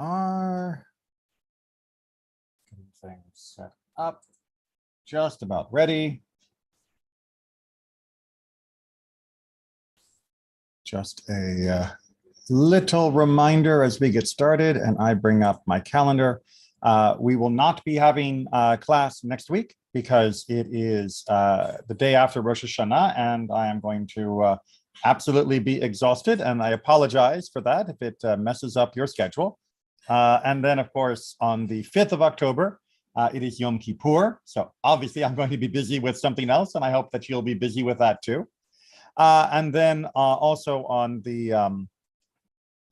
are getting things set up, just about ready. Just a little reminder as we get started and I bring up my calendar. We will not be having class next week because it is the day after Rosh Hashanah, and I am going to absolutely be exhausted, and I apologize for that if it messes up your schedule. And then, of course, on the 5th of October, it is Yom Kippur. So obviously, I'm going to be busy with something else, and I hope that you'll be busy with that too. And then also on the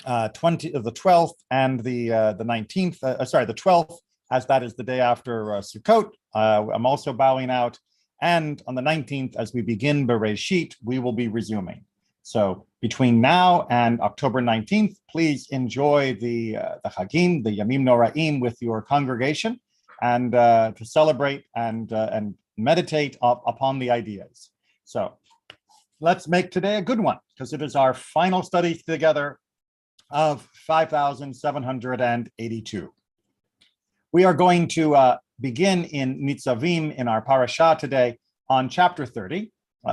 the 12th and the 19th, the 12th, as that is the day after Sukkot, I'm also bowing out. And on the 19th, as we begin Bereshit, we will be resuming. So between now and October 19th, please enjoy the Chagim, the Yamim Noraim with your congregation, and to celebrate and meditate upon the ideas. So let's make today a good one, because it is our final study together of 5,782. We are going to begin in Nitzavim in our parasha today on chapter 30,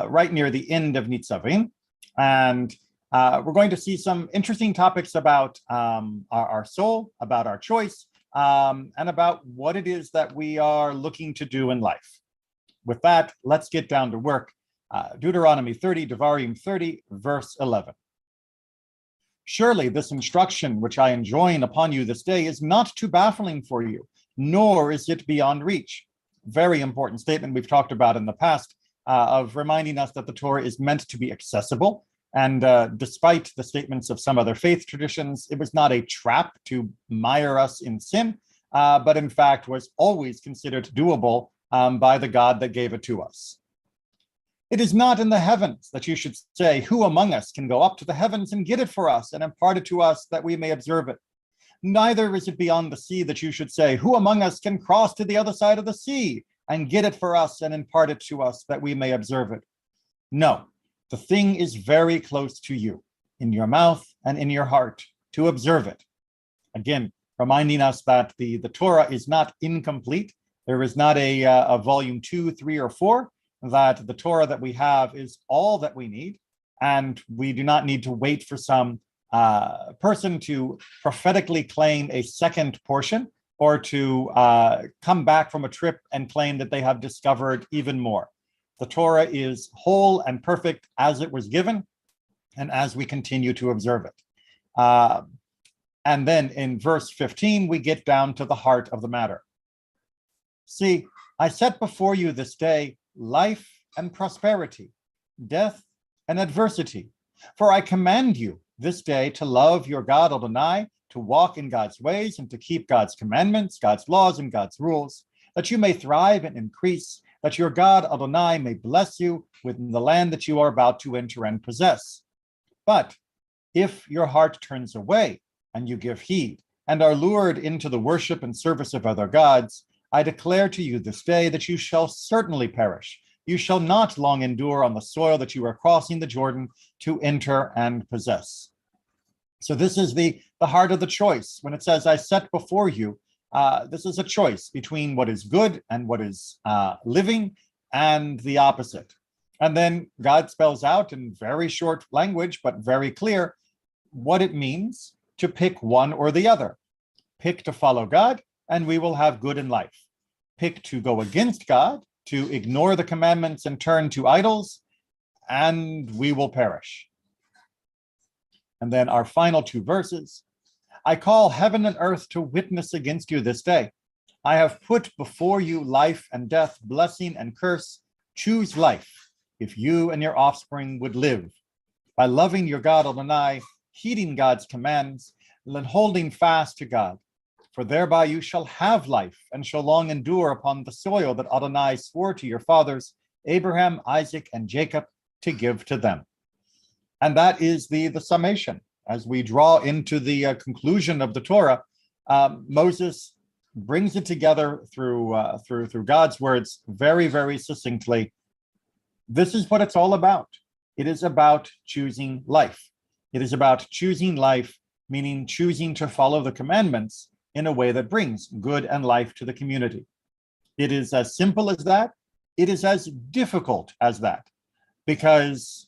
right near the end of Nitzavim. And we're going to see some interesting topics about our soul, about our choice, and about what it is that we are looking to do in life. With that, let's get down to work. Deuteronomy 30, Devarim 30, verse 11. Surely this instruction which I enjoin upon you this day is not too baffling for you, nor is it beyond reach. Very important statement we've talked about in the past, of reminding us that the Torah is meant to be accessible. And despite the statements of some other faith traditions, it was not a trap to mire us in sin, but in fact was always considered doable by the God that gave it to us. It is not in the heavens that you should say, who among us can go up to the heavens and get it for us and impart it to us that we may observe it? Neither is it beyond the sea that you should say, who among us can cross to the other side of the sea and get it for us and impart it to us that we may observe it? No, the thing is very close to you, in your mouth and in your heart, to observe it. Again, reminding us that the Torah is not incomplete. There is not a volume 2, 3, or 4. That the Torah that we have is all that we need, and we do not need to wait for some person to prophetically claim a second portion or to come back from a trip and claim that they have discovered even more. The Torah is whole and perfect as it was given and as we continue to observe it. And then in verse 15, we get down to the heart of the matter. See, I set before you this day life and prosperity, death and adversity. For I command you this day to love your God Adonai, to walk in God's ways and to keep God's commandments, God's laws, and God's rules, that you may thrive and increase, that your God Adonai may bless you within the land that you are about to enter and possess. But if your heart turns away and you give heed and are lured into the worship and service of other gods, I declare to you this day that you shall certainly perish. You shall not long endure on the soil that you are crossing the Jordan to enter and possess. So this is the heart of the choice. When it says, I set before you, this is a choice between what is good and what is living and the opposite. And then God spells out in very short language, but very clear, what it means to pick one or the other. Pick to follow God, and we will have good in life. Pick to go against God, to ignore the commandments and turn to idols, and we will perish. And then our final two verses. I call heaven and earth to witness against you this day. I have put before you life and death, blessing and curse. Choose life, if you and your offspring would live, by loving your God Adonai, heeding God's commands, and holding fast to God. For thereby you shall have life, and shall long endure upon the soil that Adonai swore to your fathers, Abraham, Isaac, and Jacob, to give to them. And that is the summation. As we draw into the conclusion of the Torah, Moses brings it together through God's words very, very succinctly. This is what it's all about. It is about choosing life. It is about choosing life meaning choosing to follow the commandments in a way that brings good and life to the community. It is as simple as that. It is as difficult as that, because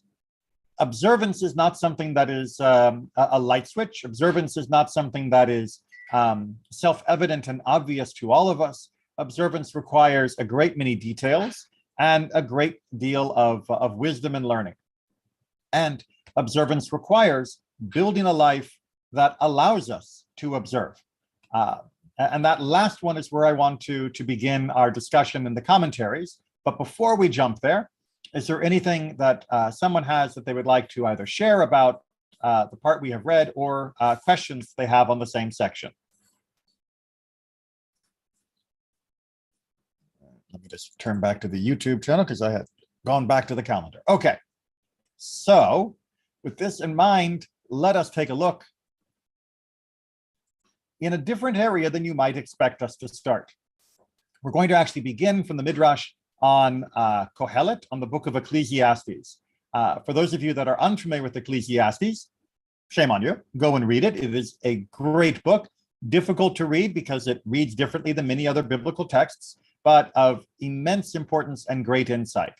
observance is not something that is a light switch. Observance is not something that is self-evident and obvious to all of us. Observance requires a great many details and a great deal of wisdom and learning. And observance requires building a life that allows us to observe. And that last one is where I want to begin our discussion in the commentaries. But before we jump there, is there anything that someone has that they would like to either share about the part we have read, or questions they have on the same section? Let me just turn back to the YouTube channel because I had gone back to the calendar. Okay, so with this in mind, let us take a look in a different area than you might expect us to start. We're going to actually begin from the Midrash on Kohelet, on the book of Ecclesiastes. For those of you that are unfamiliar with Ecclesiastes, shame on you, go and read it. It is a great book, difficult to read because it reads differently than many other biblical texts, but of immense importance and great insight.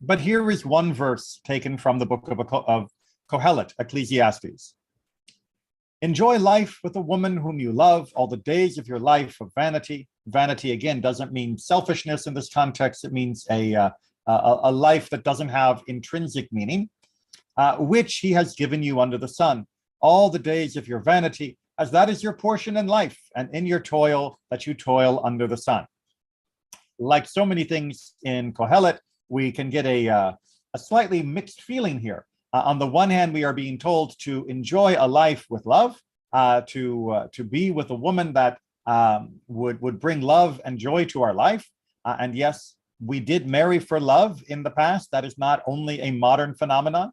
But here is one verse taken from the book of Kohelet, Ecclesiastes. Enjoy life with a woman whom you love all the days of your life of vanity. Vanity, again, doesn't mean selfishness in this context. It means a life that doesn't have intrinsic meaning, which he has given you under the sun, all the days of your vanity, as that is your portion in life, and in your toil that you toil under the sun. Like so many things in Kohelet, we can get a slightly mixed feeling here. On the one hand, we are being told to enjoy a life with love, to be with a woman that would bring love and joy to our life. And yes, we did marry for love in the past. That is not only a modern phenomenon.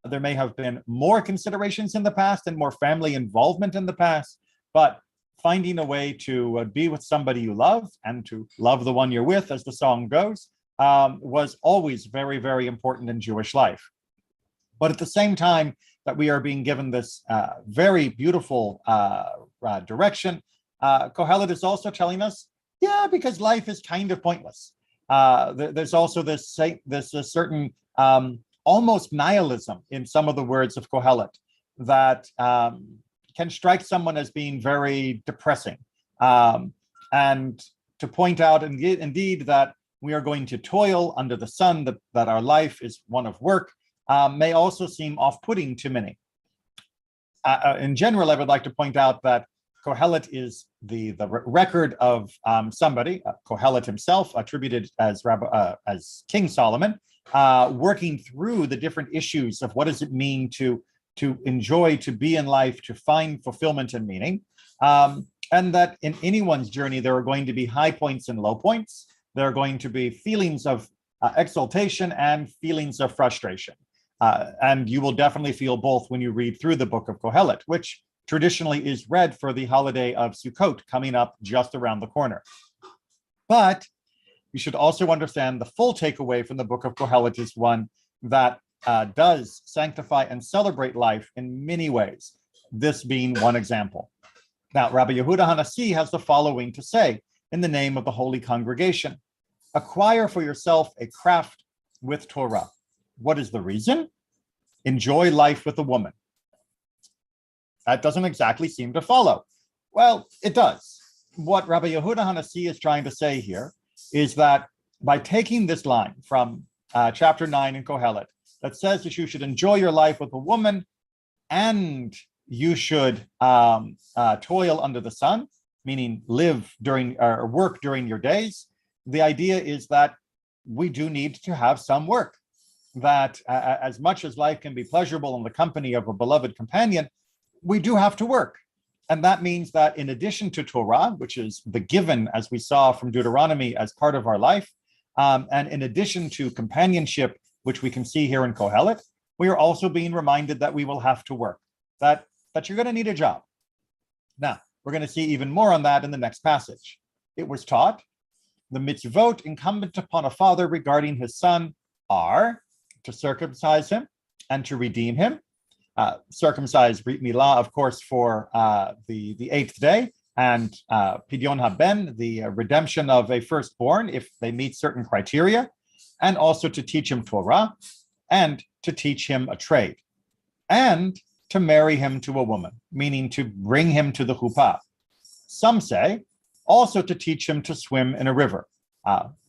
There may have been more considerations in the past and more family involvement in the past, but finding a way to be with somebody you love and to love the one you're with, as the song goes, was always very, very important in Jewish life. But at the same time that we are being given this very beautiful direction, Kohelet is also telling us, yeah, because life is kind of pointless. There's also this certain almost nihilism in some of the words of Kohelet that can strike someone as being very depressing. And to point out indeed that we are going to toil under the sun, that our life is one of work, may also seem off-putting to many. In general, I would like to point out that Kohelet is the record of somebody, Kohelet himself, attributed as King Solomon, working through the different issues of what does it mean to enjoy, to be in life, to find fulfillment and meaning. And that in anyone's journey, there are going to be high points and low points. There are going to be feelings of exaltation and feelings of frustration. And you will definitely feel both when you read through the book of Kohelet, which traditionally is read for the holiday of Sukkot coming up just around the corner. But you should also understand the full takeaway from the book of Kohelet is one that does sanctify and celebrate life in many ways, this being one example. Now, Rabbi Yehuda Hanassi has the following to say in the name of the Holy Congregation: acquire for yourself a craft with Torah. What is the reason? Enjoy life with a woman. That doesn't exactly seem to follow. Well, it does. What Rabbi Yehuda Hanassi is trying to say here is that by taking this line from chapter 9 in Kohelet that says that you should enjoy your life with a woman and you should toil under the sun, meaning live during or work during your days, the idea is that we do need to have some work. That as much as life can be pleasurable in the company of a beloved companion, we do have to work. And that means that in addition to Torah, which is the given, as we saw from Deuteronomy, as part of our life, and in addition to companionship, which we can see here in Kohelet, we are also being reminded that we will have to work, that you're going to need a job. Now, we're going to see even more on that in the next passage. It was taught, the mitzvot incumbent upon a father regarding his son are to circumcise him and to redeem him, circumcise Brit Milah, of course, for the eighth day, and Pidyon Haben, the redemption of a firstborn if they meet certain criteria, and also to teach him Torah, and to teach him a trade, and to marry him to a woman, meaning to bring him to the chuppah. Some say also to teach him to swim in a river,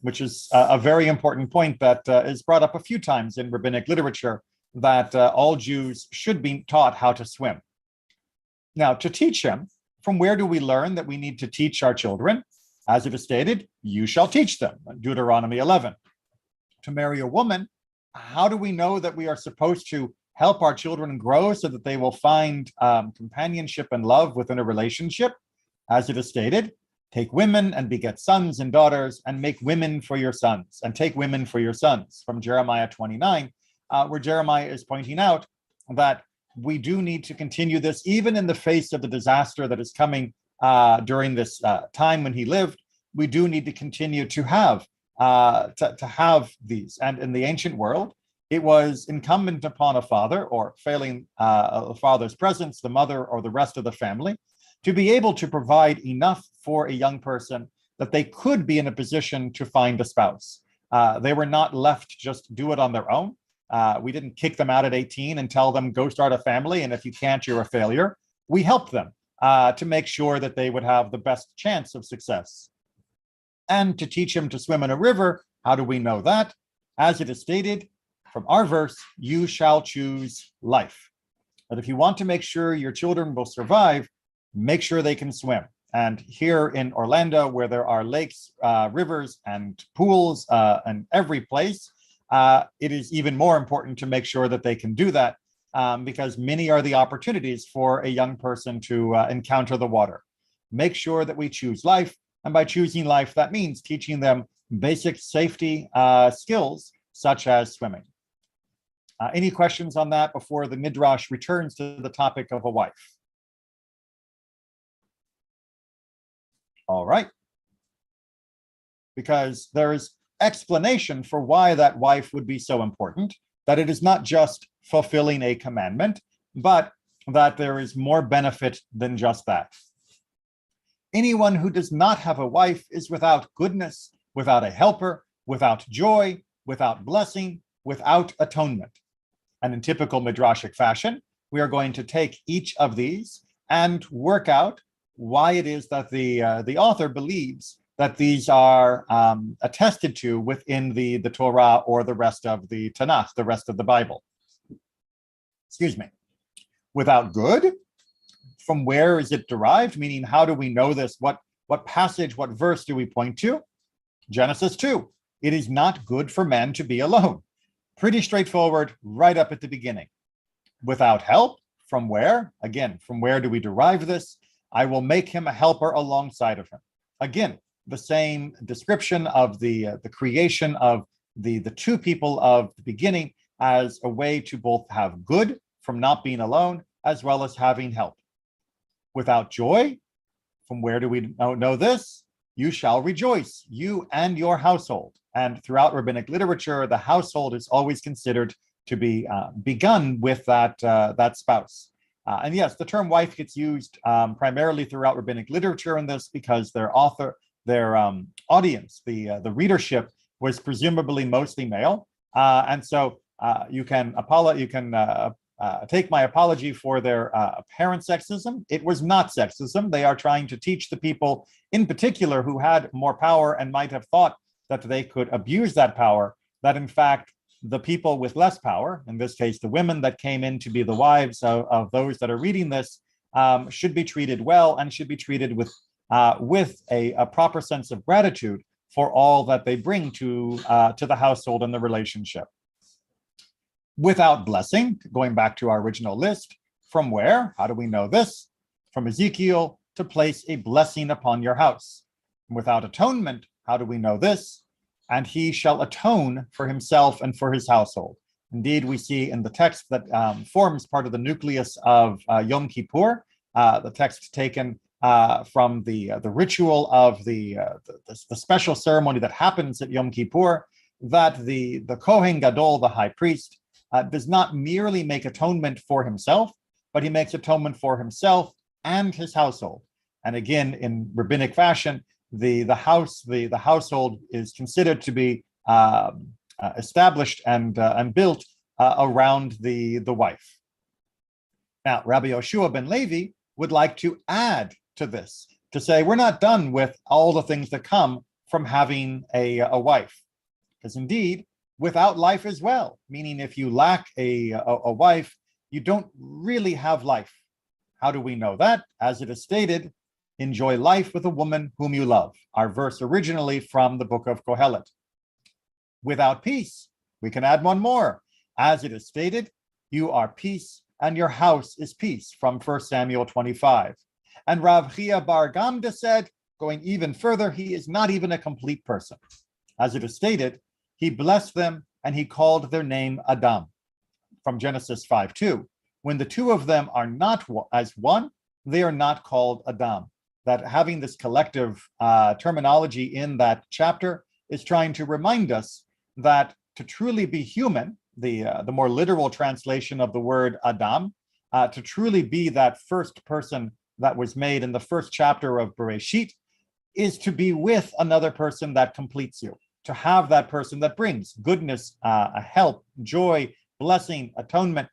which is a very important point that is brought up a few times in rabbinic literature, that all Jews should be taught how to swim. Now, to teach him, from where do we learn that we need to teach our children? As it is stated, you shall teach them, Deuteronomy 11. To marry a woman, how do we know that we are supposed to help our children grow so that they will find companionship and love within a relationship? As it is stated, take women and beget sons and daughters, and make women for your sons, and take women for your sons, from Jeremiah 29, where Jeremiah is pointing out that we do need to continue this even in the face of the disaster that is coming during this time when he lived. We do need to continue to have these. And in the ancient world, it was incumbent upon a father, or failing a father's presence, the mother or the rest of the family, to be able to provide enough for a young person that they could be in a position to find a spouse. They were not left just do it on their own. We didn't kick them out at 18 and tell them, go start a family, and if you can't, you're a failure. We helped them to make sure that they would have the best chance of success. And to teach him to swim in a river, how do we know that? As it is stated from our verse, you shall choose life. But if you want to make sure your children will survive, make sure they can swim. And here in Orlando, where there are lakes, rivers, and pools, and every place, it is even more important to make sure that they can do that, because many are the opportunities for a young person to encounter the water. Make sure that we choose life. And by choosing life, that means teaching them basic safety skills, such as swimming. Any questions on that before the Midrash returns to the topic of a wife? All right. Because there is explanation for why that wife would be so important, that it is not just fulfilling a commandment, but that there is more benefit than just that. Anyone who does not have a wife is without goodness, without a helper, without joy, without blessing, without atonement. And in typical midrashic fashion, we are going to take each of these and work out why it is that the author believes that these are attested to within the Torah or the rest of the Tanakh, the rest of the Bible. Excuse me. Without good, from where is it derived? Meaning, how do we know this? What passage, what verse do we point to? Genesis 2. It is not good for man to be alone. Pretty straightforward, right up at the beginning. Without help, from where? Again, from where do we derive this? I will make him a helper alongside of him. Again, the same description of the creation of the two people of the beginning as a way to both have good from not being alone, as well as having help. Without joy, from where do we know this? You shall rejoice, you and your household. And throughout rabbinic literature, the household is always considered to be begun with that spouse. And yes, the term wife gets used primarily throughout rabbinic literature in this because their audience, the readership, was presumably mostly male. And so you can take my apology for their apparent sexism. It was not sexism. They are trying to teach the people in particular who had more power and might have thought that they could abuse that power, that in fact, the people with less power, in this case, the women that came in to be the wives of those that are reading this, should be treated well and should be treated with a proper sense of gratitude for all that they bring to the household and the relationship. Without blessing, going back to our original list, from where? How do we know this? From Ezekiel, to place a blessing upon your house. Without atonement, how do we know this? And he shall atone for himself and for his household. Indeed, we see in the text that forms part of the nucleus of Yom Kippur, the text taken from the ritual of the special ceremony that happens at Yom Kippur, that the Kohen Gadol, the high priest, does not merely make atonement for himself, but he makes atonement for himself and his household. And again, in rabbinic fashion, the household is considered to be established and built around the wife. Now, Rabbi Yoshua ben Levi would like to add to this, to say we're not done with all the things that come from having a wife. Because indeed, without life as well, meaning if you lack a wife, you don't really have life. How do we know that? As it is stated, enjoy life with a woman whom you love. Our verse originally from the book of Kohelet. Without peace, we can add one more. As it is stated, you are peace and your house is peace, from 1 Samuel 25. And Rav Chia bar Gamda said, going even further, he is not even a complete person. As it is stated, he blessed them and he called their name Adam, from Genesis 5:2. When the two of them are not as one, they are not called Adam. That having this collective terminology in that chapter is trying to remind us that to truly be human, the more literal translation of the word Adam, to truly be that first person that was made in the first chapter of Bereshit, is to be with another person that completes you, to have that person that brings goodness, help, joy, blessing, atonement,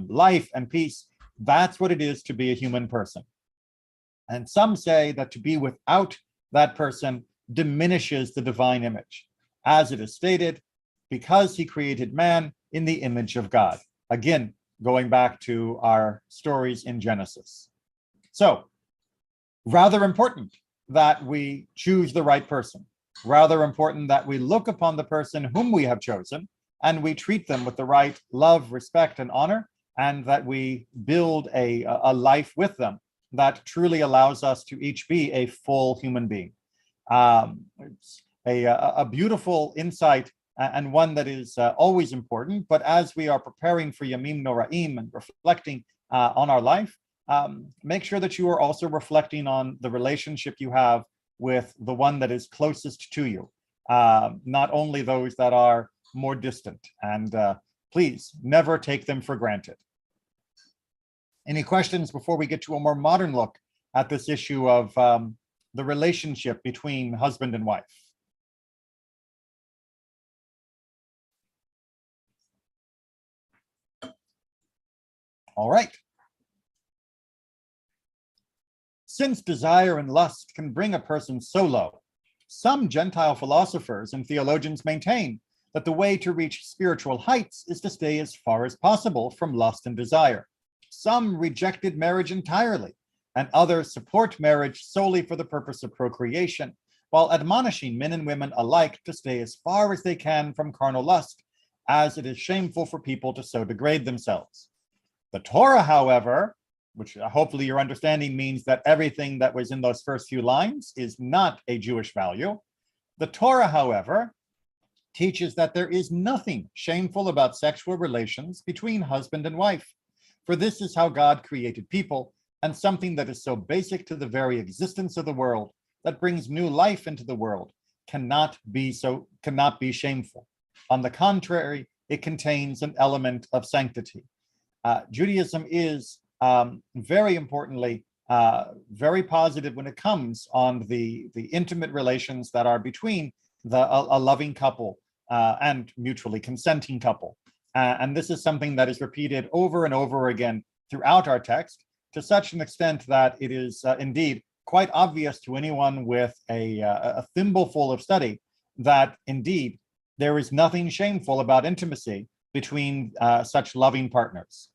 life, and peace. That's what it is to be a human person. And some say that to be without that person diminishes the divine image. As it is stated, because he created man in the image of God. Again, going back to our stories in Genesis. So, rather important that we choose the right person. Rather important that we look upon the person whom we have chosen and we treat them with the right love, respect, and honor, and that we build a life with them that truly allows us to each be a full human being. It's a beautiful insight and one that is always important. But as we are preparing for Yamim Noraim and reflecting on our life, make sure that you are also reflecting on the relationship you have with the one that is closest to you, not only those that are more distant. And please never take them for granted. Any questions before we get to a more modern look at this issue of the relationship between husband and wife? All right. Since desire and lust can bring a person so low, some Gentile philosophers and theologians maintain that the way to reach spiritual heights is to stay as far as possible from lust and desire. Some rejected marriage entirely, and others support marriage solely for the purpose of procreation, while admonishing men and women alike to stay as far as they can from carnal lust, as it is shameful for people to so degrade themselves. The Torah, however, which hopefully your understanding means that everything that was in those first few lines is not a Jewish value. The Torah, however, teaches that there is nothing shameful about sexual relations between husband and wife. For this is how God created people, and something that is so basic to the very existence of the world, that brings new life into the world, cannot be shameful. On the contrary, it contains an element of sanctity. Judaism is very importantly, very positive when it comes on the intimate relations that are between a loving couple and mutually consenting couple. And this is something that is repeated over and over again throughout our text, to such an extent that it is indeed quite obvious to anyone with a thimbleful of study that indeed there is nothing shameful about intimacy between such loving partners.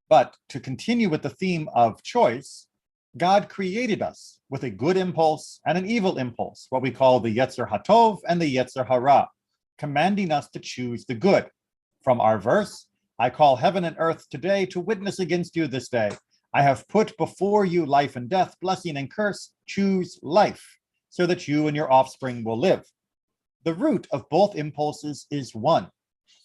But to continue with the theme of choice, God created us with a good impulse and an evil impulse, what we call the Yetzer HaTov and the Yetzer Hara, commanding us to choose the good. From our verse, I call heaven and earth today to witness against you this day. I have put before you life and death, blessing and curse. Choose life, so that you and your offspring will live. The root of both impulses is one,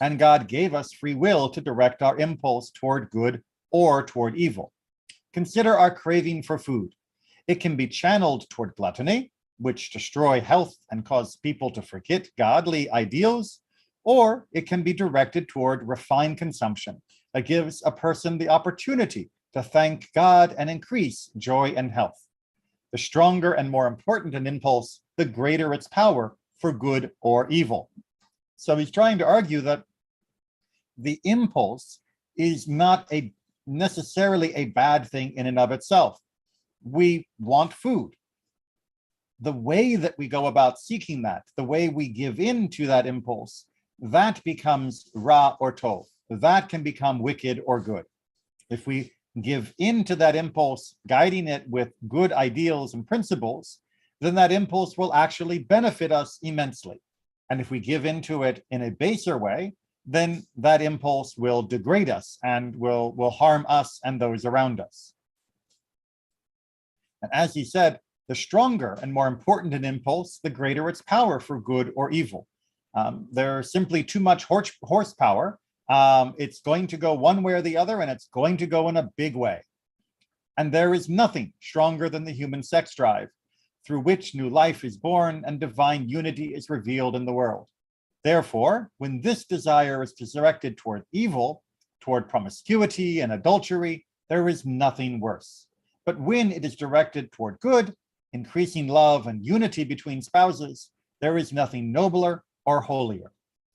and God gave us free will to direct our impulse toward good or toward evil. Consider our craving for food. It can be channeled toward gluttony, which destroy health and cause people to forget godly ideals, or it can be directed toward refined consumption that gives a person the opportunity to thank God and increase joy and health. The stronger and more important an impulse, the greater its power for good or evil. So he's trying to argue that the impulse is not necessarily a bad thing in and of itself. We want food. The way that we go about seeking that, the way we give in to that impulse, that becomes ra or tov. That can become wicked or good. If we give in to that impulse, guiding it with good ideals and principles, then that impulse will actually benefit us immensely. And if we give into it in a baser way, then that impulse will degrade us and will harm us and those around us. And as he said, the stronger and more important an impulse, the greater its power for good or evil. There's simply too much horsepower. It's going to go one way or the other, and it's going to go in a big way. And there is nothing stronger than the human sex drive, through which new life is born and divine unity is revealed in the world. Therefore, when this desire is directed toward evil, toward promiscuity and adultery, there is nothing worse. But when it is directed toward good, increasing love and unity between spouses, there is nothing nobler or holier.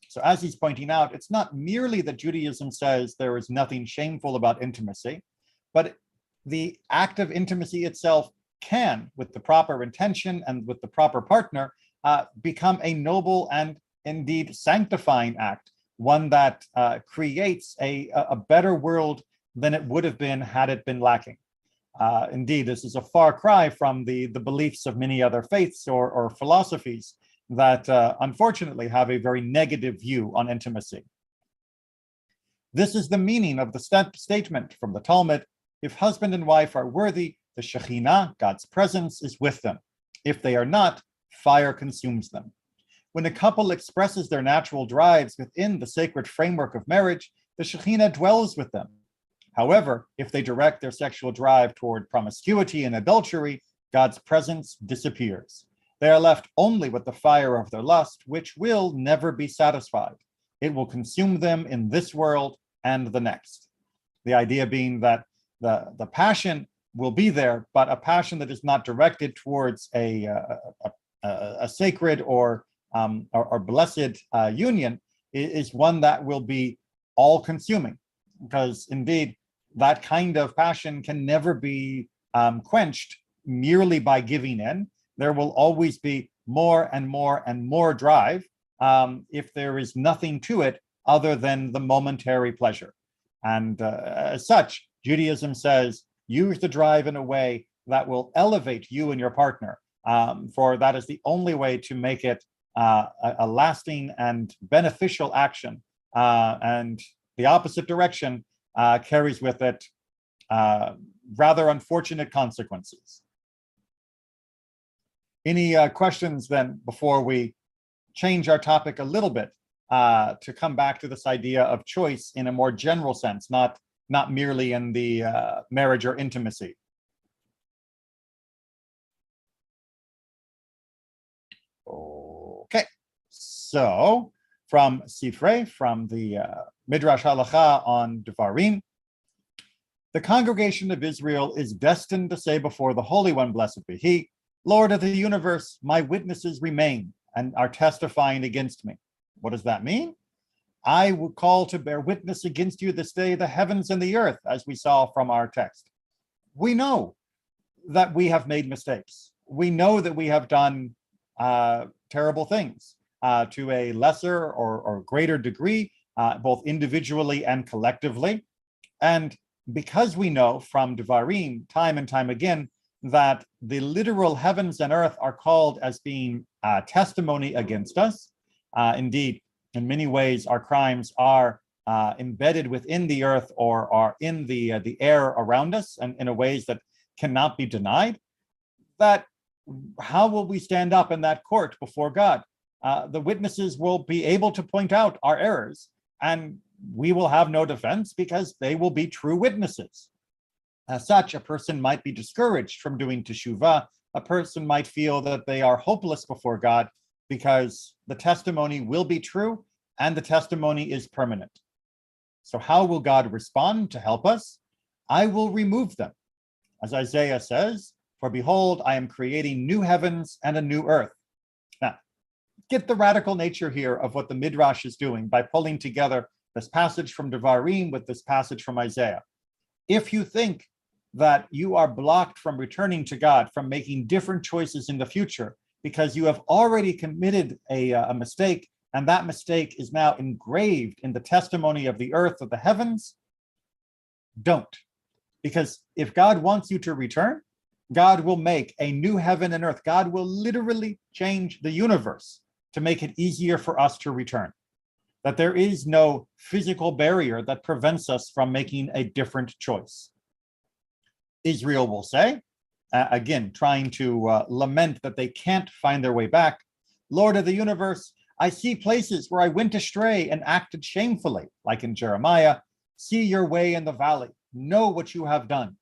So as he's pointing out, it's not merely that Judaism says there is nothing shameful about intimacy, but the act of intimacy itself can, with the proper intention and with the proper partner, become a noble and indeed sanctifying act, one that creates a better world than it would have been had it been lacking. Indeed, this is a far cry from the beliefs of many other faiths or philosophies that unfortunately have a very negative view on intimacy. This is the meaning of the statement from the Talmud: if husband and wife are worthy, the Shekhinah, God's presence, is with them. If they are not, fire consumes them. When a couple expresses their natural drives within the sacred framework of marriage, the Shekhinah dwells with them. However, if they direct their sexual drive toward promiscuity and adultery, God's presence disappears. They are left only with the fire of their lust, which will never be satisfied. It will consume them in this world and the next. The idea being that the passion will be there, but a passion that is not directed towards a sacred or blessed union is one that will be all-consuming, because indeed that kind of passion can never be quenched merely by giving in. There will always be more and more and more drive if there is nothing to it other than the momentary pleasure. And as such, Judaism says, use the drive in a way that will elevate you and your partner, for that is the only way to make it a lasting and beneficial action. And the opposite direction carries with it rather unfortunate consequences. Any questions then before we change our topic a little bit to come back to this idea of choice in a more general sense, not merely in the marriage or intimacy? Okay, so from Sifrei, from the Midrash Halacha on Devarim, the congregation of Israel is destined to say before the Holy One, blessed be He, Lord of the universe, my witnesses remain and are testifying against me. What does that mean? I will call to bear witness against you this day the heavens and the earth, as we saw from our text. We know that we have made mistakes. We know that we have done terrible things to a lesser or greater degree, both individually and collectively. And because we know from Devarim time and time again that the literal heavens and earth are called as being testimony against us. Indeed, in many ways, our crimes are embedded within the earth or are in the air around us, and in a ways that cannot be denied. That how will we stand up in that court before God? The witnesses will be able to point out our errors, and we will have no defense because they will be true witnesses. As such, a person might be discouraged from doing teshuvah. A person might feel that they are hopeless before God because the testimony will be true and the testimony is permanent. So how will God respond to help us? I will remove them. As Isaiah says, for behold, I am creating new heavens and a new earth. Now, get the radical nature here of what the Midrash is doing by pulling together this passage from Devarim with this passage from Isaiah. If you think that you are blocked from returning to God, from making different choices in the future, because you have already committed a mistake, and that mistake is now engraved in the testimony of the earth, of the heavens, don't. Because if God wants you to return, God will make a new heaven and earth. God will literally change the universe to make it easier for us to return. That there is no physical barrier that prevents us from making a different choice. Israel will say, again, trying to lament that they can't find their way back, Lord of the universe, I see places where I went astray and acted shamefully, like in Jeremiah. See your way in the valley. Know what you have done.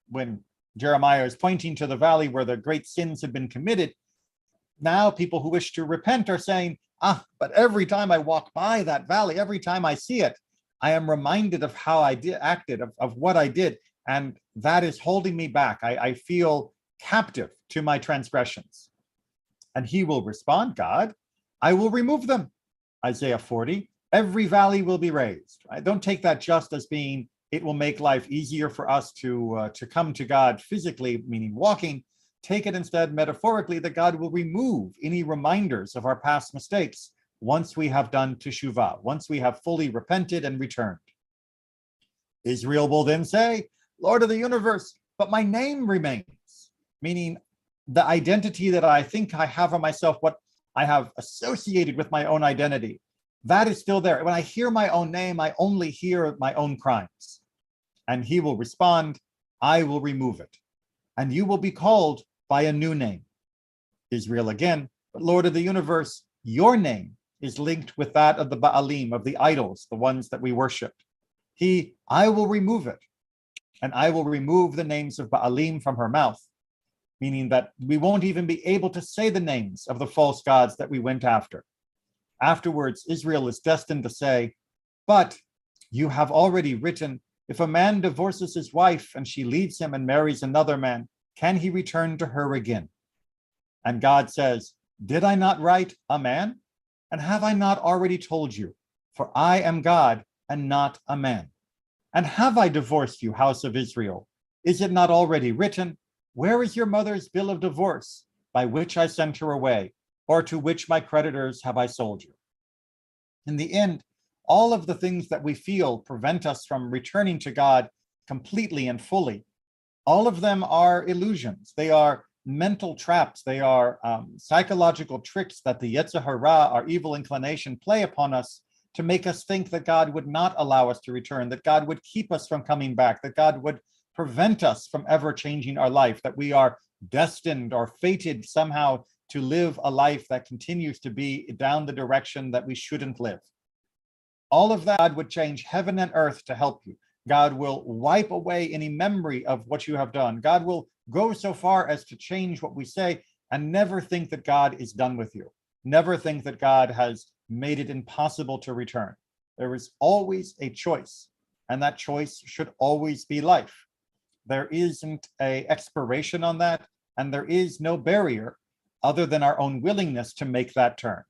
When Jeremiah is pointing to the valley where the great sins have been committed, now people who wish to repent are saying, but every time I walk by that valley, every time I see it, I am reminded of how I acted, of what I did, and that is holding me back. I feel captive to my transgressions. And he will respond, God, I will remove them. Isaiah 40, every valley will be raised. I don't take that just as being, it will make life easier for us to come to God physically, meaning walking. Take it instead metaphorically that God will remove any reminders of our past mistakes once we have done teshuvah, once we have fully repented and returned. Israel will then say, Lord of the universe, but my name remains, meaning the identity that I think I have of myself, what I have associated with my own identity, that is still there. When I hear my own name, I only hear my own crimes. And he will respond, I will remove it. And you will be called by a new name. Israel again, but Lord of the universe, your name is linked with that of the Baalim, of the idols, the ones that we worship. I will remove it. And I will remove the names of Baalim from her mouth, meaning that we won't even be able to say the names of the false gods that we went after. Afterwards, Israel is destined to say, but you have already written, if a man divorces his wife and she leaves him and marries another man, can he return to her again? And God says, did I not write a man? And have I not already told you? For I am God and not a man. And have I divorced you, house of Israel? Is it not already written? Where is your mother's bill of divorce, by which I sent her away, or to which my creditors have I sold you? In the end, all of the things that we feel prevent us from returning to God completely and fully. All of them are illusions. They are mental traps. They are psychological tricks that the Yetzer Hara, our evil inclination, play upon us to make us think that God would not allow us to return, that God would keep us from coming back, that God would prevent us from ever changing our life, that we are destined or fated somehow to live a life that continues to be down the direction that we shouldn't live. All of that, God would change heaven and earth to help you. God will wipe away any memory of what you have done. God will go so far as to change what we say, and never think that God is done with you. Never think that God has made it impossible to return. There is always a choice, and that choice should always be life. There isn't an expiration on that, and there is no barrier other than our own willingness to make that turn.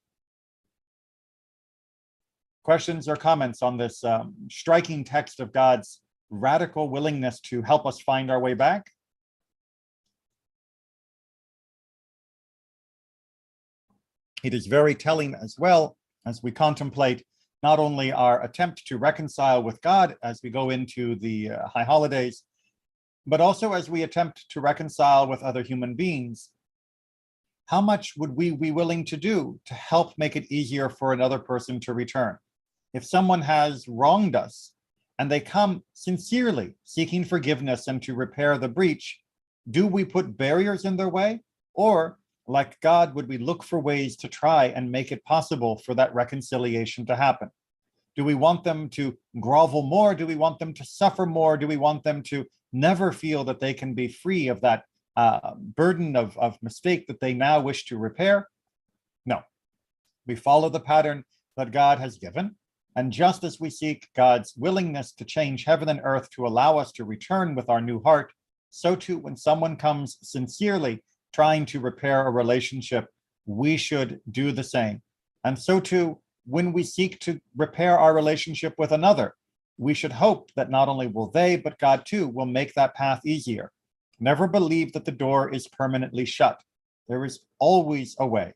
Questions or comments on this striking text of God's radical willingness to help us find our way back? It is very telling as well as we contemplate not only our attempt to reconcile with God as we go into the high holidays, but also as we attempt to reconcile with other human beings. How much would we be willing to do to help make it easier for another person to return? If someone has wronged us and they come sincerely seeking forgiveness and to repair the breach, do we put barriers in their way? Or, like God, would we look for ways to try and make it possible for that reconciliation to happen? Do we want them to grovel more? Do we want them to suffer more? Do we want them to never feel that they can be free of that burden of mistake that they now wish to repair? No. We follow the pattern that God has given. And just as we seek God's willingness to change heaven and earth to allow us to return with our new heart, so too, when someone comes sincerely trying to repair a relationship, we should do the same. And so too, when we seek to repair our relationship with another, we should hope that not only will they, but God too will make that path easier. Never believe that the door is permanently shut. There is always a way.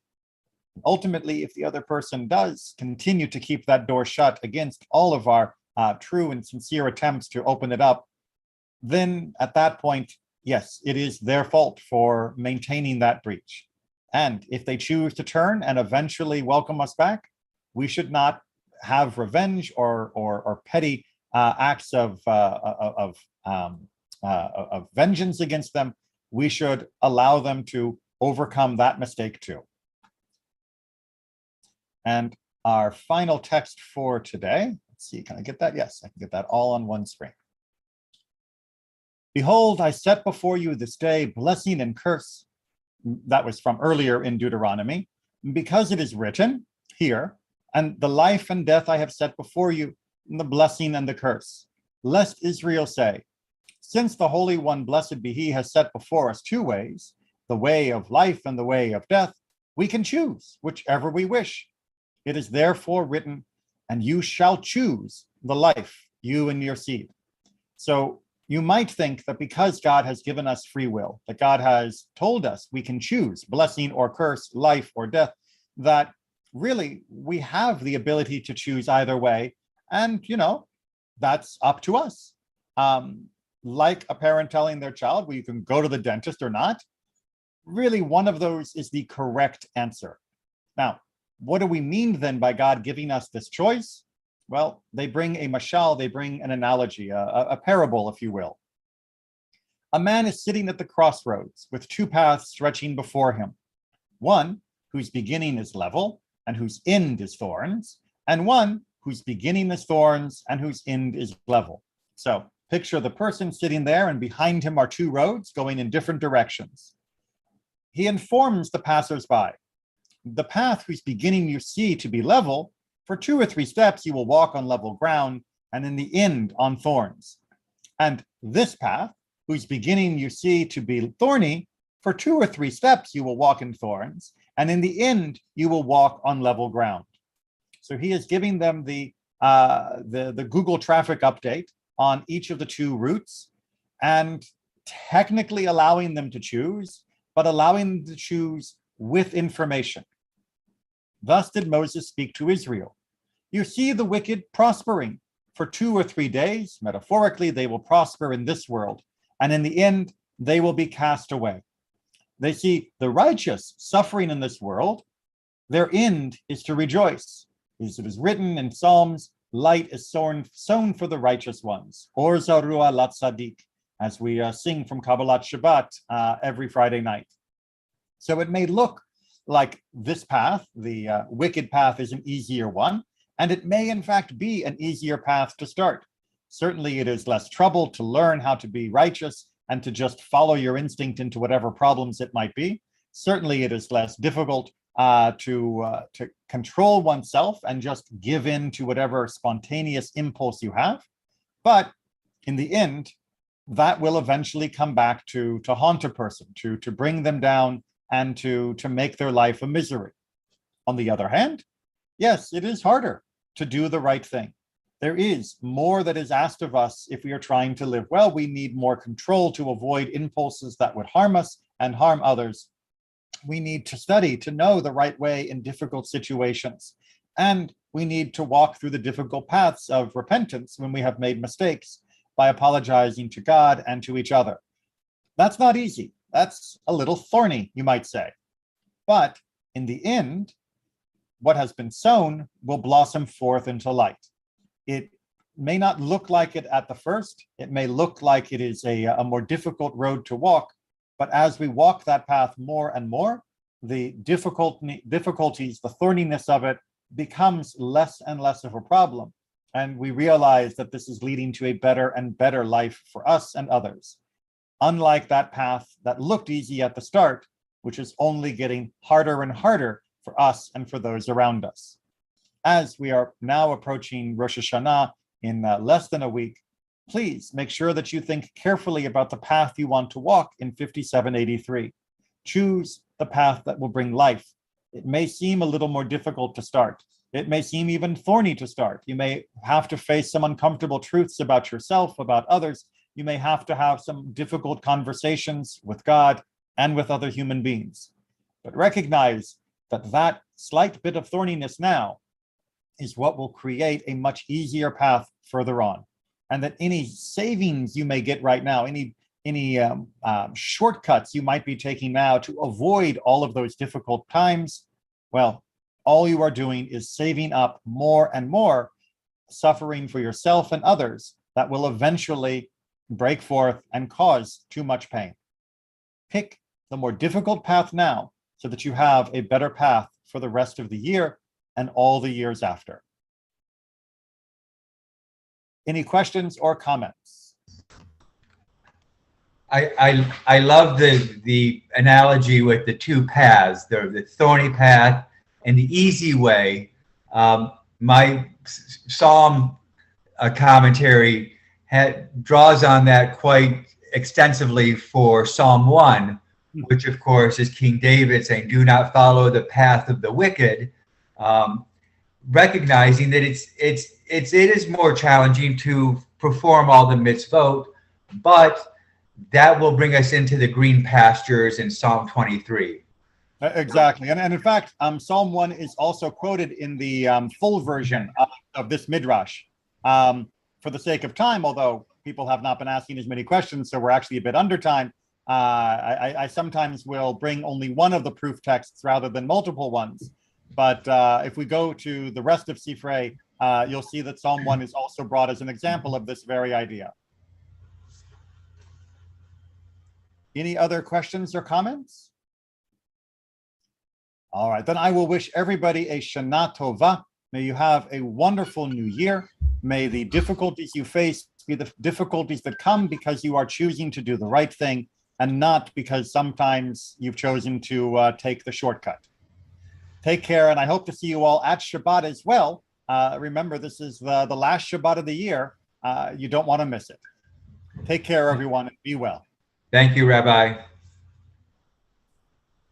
Ultimately, if the other person does continue to keep that door shut against all of our true and sincere attempts to open it up, then at that point, yes, it is their fault for maintaining that breach. And if they choose to turn and eventually welcome us back, we should not have revenge or petty acts of vengeance against them. We should allow them to overcome that mistake too. And our final text for today, let's see, can I get that? Yes, I can get that all on one screen. Behold, I set before you this day blessing and curse. That was from earlier in Deuteronomy. Because it is written here, and the life and death I have set before you, and the blessing and the curse. Lest Israel say, since the Holy One, blessed be he, has set before us two ways, the way of life and the way of death, we can choose whichever we wish. It is therefore written, and you shall choose the life, you and your seed. So you might think that because God has given us free will, that God has told us we can choose blessing or curse, life or death, that really we have the ability to choose either way. And, that's up to us. Like a parent telling their child, well, you can go to the dentist or not. Really, one of those is the correct answer. Now, what do we mean then by God giving us this choice? Well, they bring a mashal, they bring an analogy, a parable, if you will. A man is sitting at the crossroads with two paths stretching before him. One whose beginning is level and whose end is thorns, and one whose beginning is thorns and whose end is level. So picture the person sitting there, and behind him are two roads going in different directions. He informs the passersby, the path whose beginning you see to be level, for 2 or 3 steps you will walk on level ground, and in the end on thorns. And this path, whose beginning you see to be thorny, for 2 or 3 steps you will walk in thorns, and in the end you will walk on level ground. So he is giving them the Google traffic update on each of the 2 routes, and technically allowing them to choose, but allowing them to choose with information. Thus did Moses speak to Israel. You see the wicked prospering. For 2 or 3 days, metaphorically, they will prosper in this world, and in the end, they will be cast away. They see the righteous suffering in this world. Their end is to rejoice. As it is written in Psalms, light is sown for the righteous ones. Or zarua lat tzaddik, as we sing from Kabbalat Shabbat every Friday night. So it may look like this path, the wicked path, is an easier one, and it may in fact be an easier path to start. Certainly it is less trouble to learn how to be righteous and to just follow your instinct into whatever problems it might be. Certainly it is less difficult to control oneself and just give in to whatever spontaneous impulse you have. But in the end, that will eventually come back to haunt a person, to bring them down and to make their life a misery. On the other hand, yes, it is harder to do the right thing. There is more that is asked of us if we are trying to live well. We need more control to avoid impulses that would harm us and harm others. We need to study to know the right way in difficult situations. And we need to walk through the difficult paths of repentance when we have made mistakes by apologizing to God and to each other. That's not easy. That's a little thorny, you might say. But in the end, what has been sown will blossom forth into light. It may not look like it at the first. It may look like it is a more difficult road to walk. But as we walk that path more and more, the difficulties, the thorniness of it becomes less and less of a problem. And we realize that this is leading to a better and better life for us and others. Unlike that path that looked easy at the start, which is only getting harder and harder for us and for those around us. as we are now approaching Rosh Hashanah in less than a week, please make sure that you think carefully about the path you want to walk in 5783. Choose the path that will bring life. It may seem a little more difficult to start. It may seem even thorny to start. You may have to face some uncomfortable truths about yourself, about others. You may have to have some difficult conversations with God and with other human beings. But recognize that that slight bit of thorniness now is what will create a much easier path further on. And that any savings you may get right now, any shortcuts you might be taking now to avoid all of those difficult times, well, all you are doing is saving up more and more suffering for yourself and others that will eventually break forth and cause too much pain. Pick the more difficult path now so that you have a better path for the rest of the year and all the years after. Any questions or comments? I love the analogy with the two paths, the thorny path and the easy way. My Psalm commentary draws on that quite extensively for Psalm 1, which of course is King David saying, "Do not follow the path of the wicked," recognizing that it is more challenging to perform all the mitzvot, but that will bring us into the green pastures in Psalm 23. Exactly. And in fact, Psalm 1 is also quoted in the full version of this Midrash. For the sake of time, although people have not been asking as many questions, so we're actually a bit under time, I sometimes will bring only one of the proof texts rather than multiple ones. But if we go to the rest of Sifrei, you'll see that Psalm 1 is also brought as an example of this very idea. Any other questions or comments? All right, then I will wish everybody a Shana Tova. May you have a wonderful new year. May the difficulties you face be the difficulties that come because you are choosing to do the right thing and not because sometimes you've chosen to take the shortcut. Take care, and I hope to see you all at Shabbat as well. Remember, this is the last Shabbat of the year. You don't want to miss it. Take care, everyone, and be well. Thank you, Rabbi.